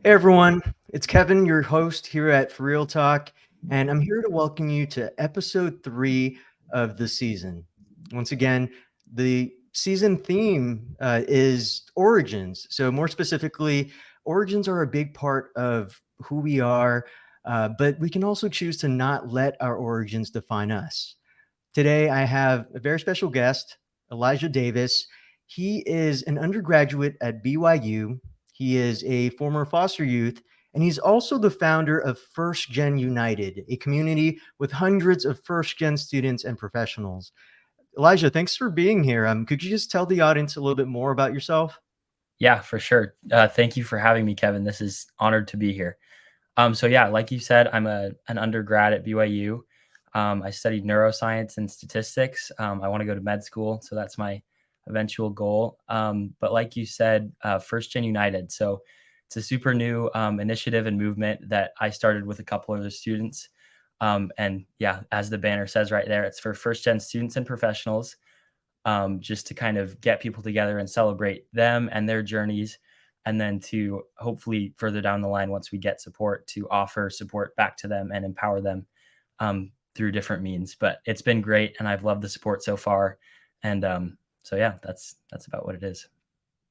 Hey everyone, it's Kevin, your host here at FReal Talk, and I'm here to welcome you to episode 3 of the season. Once again, the season theme is origins. So, more specifically, origins are a big part of who we are, but we can also choose to not let our origins define us. Today, I have a very special guest, Elijah Davis. He is an undergraduate at BYU. He is a former foster youth, and he's also the founder of First Gen United, a community with hundreds of first gen students and professionals. Elijah, thanks for being here. Could you just tell the audience a little bit more about yourself? Yeah, for sure. Thank you for having me, Kevin. This is honored to be here. So yeah, like you said, I'm an undergrad at BYU. I studied neuroscience and statistics. I want to go to med school, so that's my eventual goal. But like you said, First Gen United. So it's a super new initiative and movement that I started with a couple of other students. And yeah, as the banner says right there, it's for first gen students and professionals, just to kind of get people together and celebrate them and their journeys. And then to hopefully further down the line, once we get support, to offer support back to them and empower them through different means. But it's been great, and I've loved the support so far. And so yeah, that's about what it is.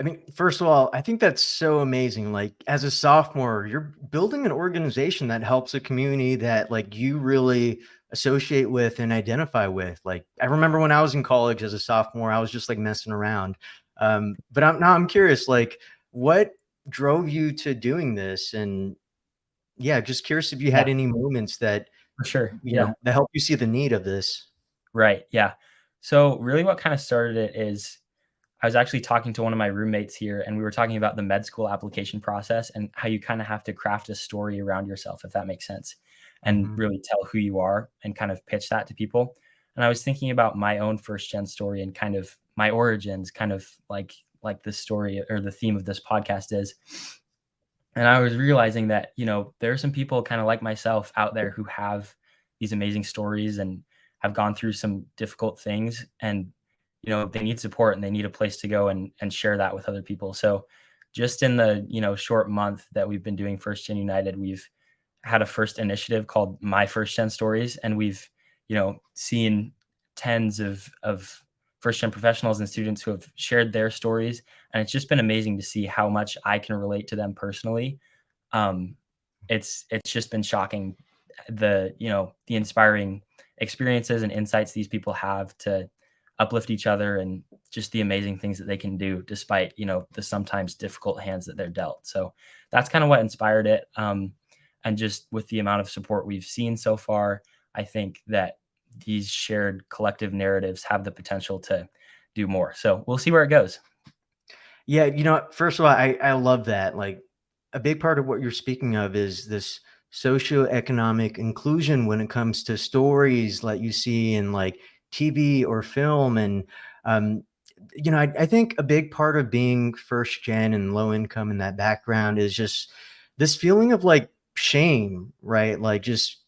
I mean, first of all, I think that's so amazing. Like, as a sophomore, you're building an organization that helps a community that like you really associate with and identify with. Like, I remember when I was in college as a sophomore, I was just like messing around. But I'm curious, like, what drove you to doing this? And yeah, just curious if you Yeah, had any moments that for sure. Yeah. that help you see the need of this. Right. Yeah. So really what kind of started it is I was actually talking to one of my roommates here, and we were talking about the med school application process and how you kind of have to craft a story around yourself, if that makes sense, and Mhm. really tell who you are and kind of pitch that to people. And I was thinking about my own first gen story and kind of my origins, kind of like this story or the theme of this podcast is. And I was realizing that, there are some people kind of like myself out there who have these amazing stories and have gone through some difficult things, and they need support and they need a place to go and share that with other people. So just in the, short month that we've been doing First Gen United, we've had a first initiative called My First Gen Stories, and we've, seen tens of first gen professionals and students who have shared their stories, and it's just been amazing to see how much I can relate to them personally. um, it's just been shocking, the inspiring experiences and insights these people have to uplift each other, and just the amazing things that they can do despite the sometimes difficult hands that they're dealt. So that's kind of what inspired it. And just with the amount of support we've seen so far, I think that these shared collective narratives have the potential to do more. So we'll see where it goes. Yeah, first of all, I love that. Like, a big part of what you're speaking of is this socioeconomic inclusion when it comes to stories that you see in like TV or film. And, um, I think a big part of being first gen and low income in that background is just this feeling of like shame, right? Like, just,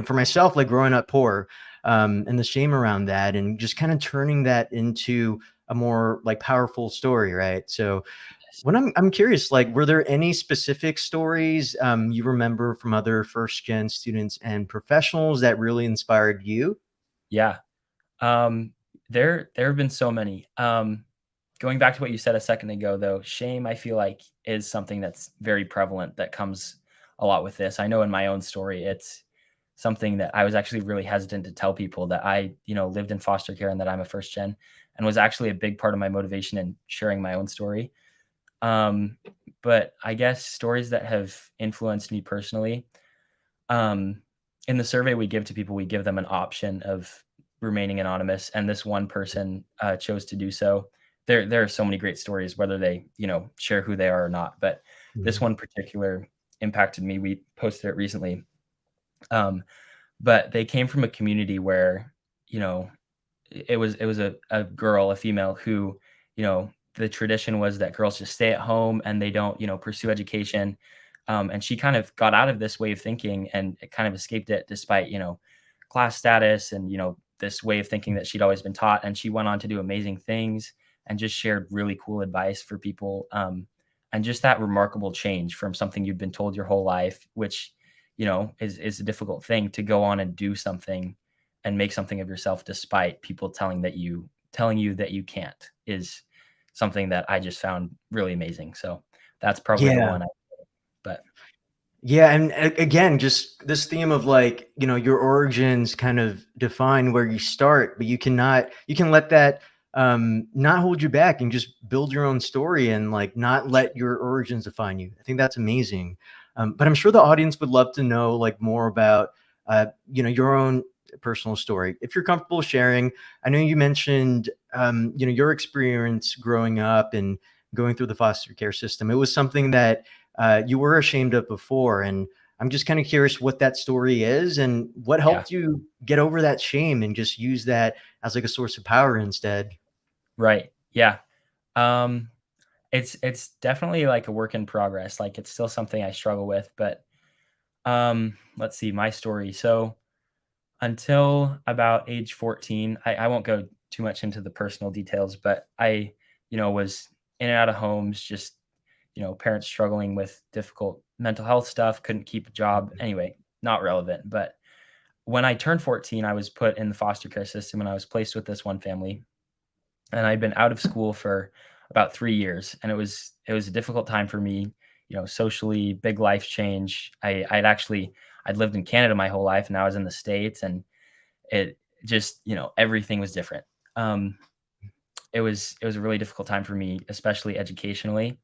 for myself, like growing up poor, and the shame around that, and just kind of turning that into a more like powerful story, right? So when I'm curious, like, were there any specific stories you remember from other first gen students and professionals that really inspired you? Yeah. Um, there have been so many. Going back to what you said a second ago, though, shame, I feel like, is something that's very prevalent that comes a lot with this. I know in my own story, it's something that I was actually really hesitant to tell people, that I, lived in foster care and that I'm a first gen, and was actually a big part of my motivation in sharing my own story. Um, but I guess stories that have influenced me personally, um, in the survey we give to people, we give them an option of remaining anonymous, and this one person chose to do so. There are so many great stories, whether they share who they are or not. But this Mhm. one particular impacted me. We posted it recently, um, but they came from a community where you know it was a girl, a female who, the tradition was that girls just stay at home and they don't, pursue education. And she kind of got out of this way of thinking, and it kind of escaped it despite, class status and, this way of thinking that she'd always been taught. And she went on to do amazing things and just shared really cool advice for people. and just that remarkable change from something you've been told your whole life, which, is a difficult thing, to go on and do something and make something of yourself despite people telling you that you can't, is something that I just found really amazing. So that's probably the Yeah. one. But Yeah, and again, just this theme of like, your origins kind of define where you start, but you can let that not hold you back and just build your own story and like not let your origins define you. I think that's amazing. But I'm sure the audience would love to know like more about your own personal story. If you're comfortable sharing, I know you mentioned your experience growing up and going through the foster care system. It was something that you were ashamed of before. And I'm just kind of curious what that story is and what yeah, helped you get over that shame and just use that as like a source of power instead. right. Yeah. Um, it's definitely like a work in progress. Like, it's still something I struggle with, but let's see my story. So until about age 14, I won't go too much into the personal details, but I, was in and out of homes, just, parents struggling with difficult mental health stuff, couldn't keep a job. Anyway, not relevant. But when I turned 14, I was put in the foster care system and I was placed with this one family. And I'd been out of school for about 3 years. And it was a difficult time for me, socially, big life change. I'd lived in Canada my whole life and I was in the States, and it just, everything was different. Um, it was a really difficult time for me, especially educationally,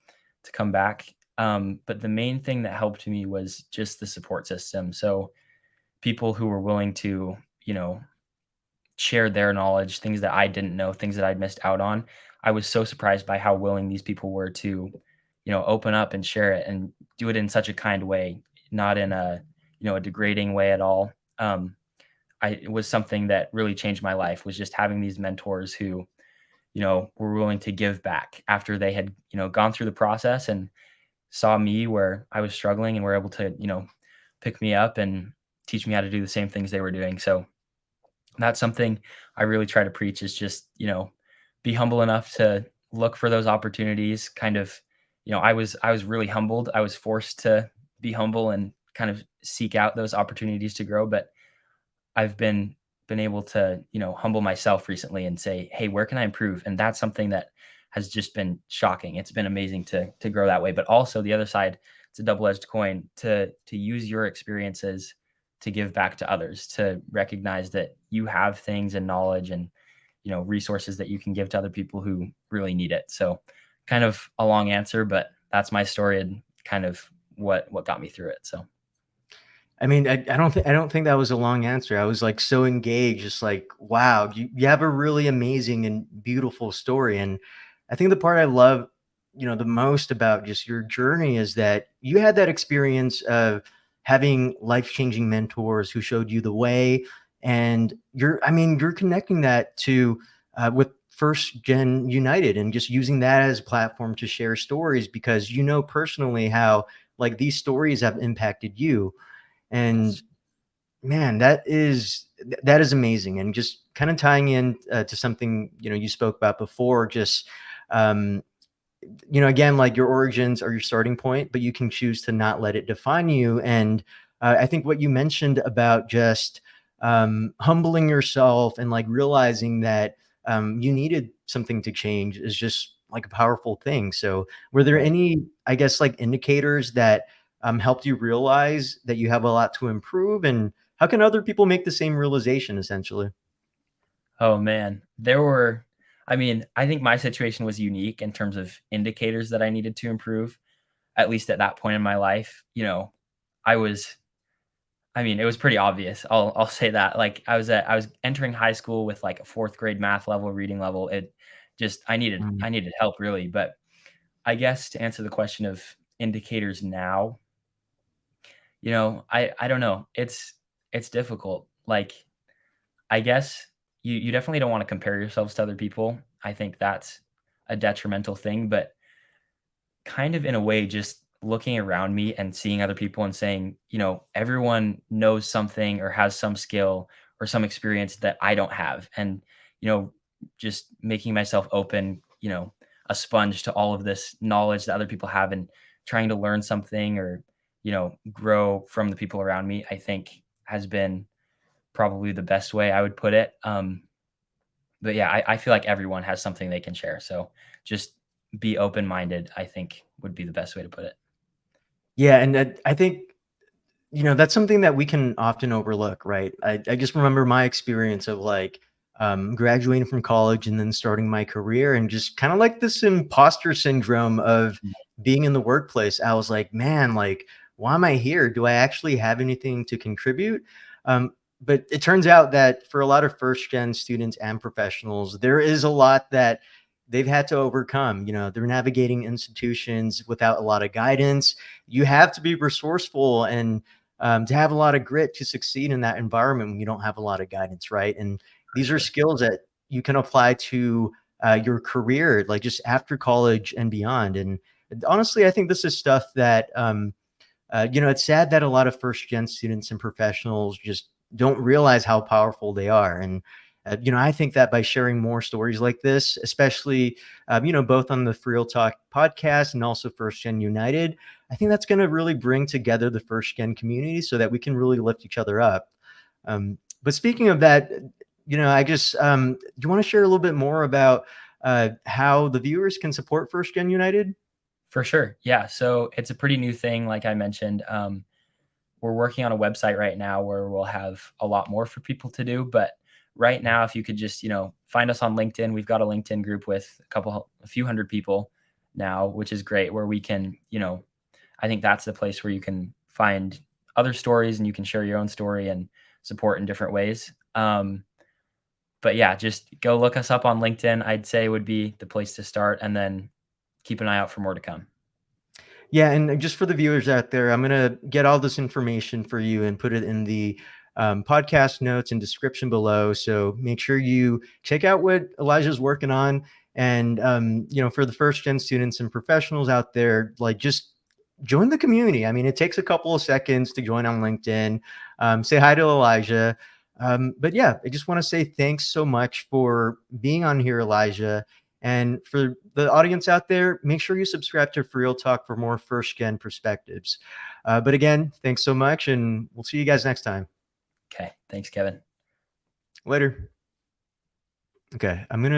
to come back. But the main thing that helped me was just the support system. So people who were willing to, share their knowledge, things that I didn't know, things that I'd missed out on. I was so surprised by how willing these people were to, open up and share it and do it in such a kind way, not in a degrading way at all. It was something that really changed my life, was just having these mentors who, were willing to give back after they had, gone through the process and saw me where I was struggling and were able to, pick me up and teach me how to do the same things they were doing. So that's something I really try to preach, is just, be humble enough to look for those opportunities. Kind of, I was really humbled. I was forced to be humble and kind of seek out those opportunities to grow. But I've been able to, humble myself recently and say, "Hey, where can I improve?" And that's something that has just been shocking. It's been amazing to grow that way. But also the other side, it's a double-edged coin, to use your experiences to give back to others, to recognize that you have things and knowledge and, resources that you can give to other people who really need it. So kind of a long answer, but that's my story and kind of what got me through it. So I mean, I don't think that was a long answer. I was like so engaged, just like, wow, you have a really amazing and beautiful story. And I think the part I love, the most about just your journey is that you had that experience of having life-changing mentors who showed you the way. And you're connecting that to with First Gen United and just using that as a platform to share stories because you know personally how like these stories have impacted you. And yes. man, that is amazing, and just kind of tying in to something you spoke about before. Just um, again, like your origins are your starting point, but you can choose to not let it define you. And I think what you mentioned about just humbling yourself and like realizing that you needed something to change is just like a powerful thing. So, were there Right. any, I guess, like indicators that helped you realize that you have a lot to improve? And how can other people make the same realization, essentially? Oh man, there were, I mean, I think my situation was unique in terms of indicators that I needed to improve, at least at that point in my life. I was, I mean, it was pretty obvious. I'll say that. Like, I was entering high school with like a fourth grade math level, reading level. It just, Mm. I needed help really. But I guess to answer the question of indicators now, I don't know. It's difficult. Like, I guess you definitely don't wanna compare yourselves to other people. I think that's a detrimental thing, but kind of in a way, just looking around me and seeing other people and saying, everyone knows something or has some skill or some experience that I don't have. And, you know, just making myself open, a sponge to all of this knowledge that other people have, and trying to learn something or, grow from the people around me, I think has been probably the best way I would put it. But yeah, I feel like everyone has something they can share. So just be open minded, I think would be the best way to put it. Yeah, and I think that's something that we can often overlook, right? I just remember my experience of like graduating from college and then starting my career and just kind of like this imposter syndrome of being in the workplace. I was like, man, like, why am I here? Do I actually have anything to contribute? But it turns out that for a lot of first gen students and professionals, there is a lot that they've had to overcome. They're navigating institutions without a lot of guidance. You have to be resourceful and to have a lot of grit to succeed in that environment when you don't have a lot of guidance, right? And For these are sure. skills that you can apply to your career, like just after college and beyond. And honestly, I think this is stuff that it's sad that a lot of first gen students and professionals just don't realize how powerful they are. And, I think that by sharing more stories like this, especially, both on the FReal Talk podcast and also First Gen United, I think that's going to really bring together the first gen community so that we can really lift each other up. But speaking of that, I just, do you want to share a little bit more about how the viewers can support First Gen United? For sure. Yeah. So it's a pretty new thing. Like I mentioned, we're working on a website right now where we'll have a lot more for people to do. But right now, if you could just, find us on LinkedIn, we've got a LinkedIn group with a few hundred people now, which is great, where we can, I think that's the place where you can find other stories and you can share your own story and support in different ways. But yeah, just go look us up on LinkedIn, I'd say would be the place to start. And then keep an eye out for more to come. Yeah, and just for the viewers out there, I'm gonna get all this information for you and put it in the podcast notes and description below. So make sure you check out what Elijah's working on. And for the first gen students and professionals out there, like just join the community. I mean, it takes a couple of seconds to join on LinkedIn. Say hi to Elijah. But yeah, I just want to say thanks so much for being on here, Elijah. And for the audience out there, make sure you subscribe to FReal Talk for more first gen perspectives. But again, thanks so much, and we'll see you guys next time. Okay. Thanks, Kevin. Later. Okay, I'm going to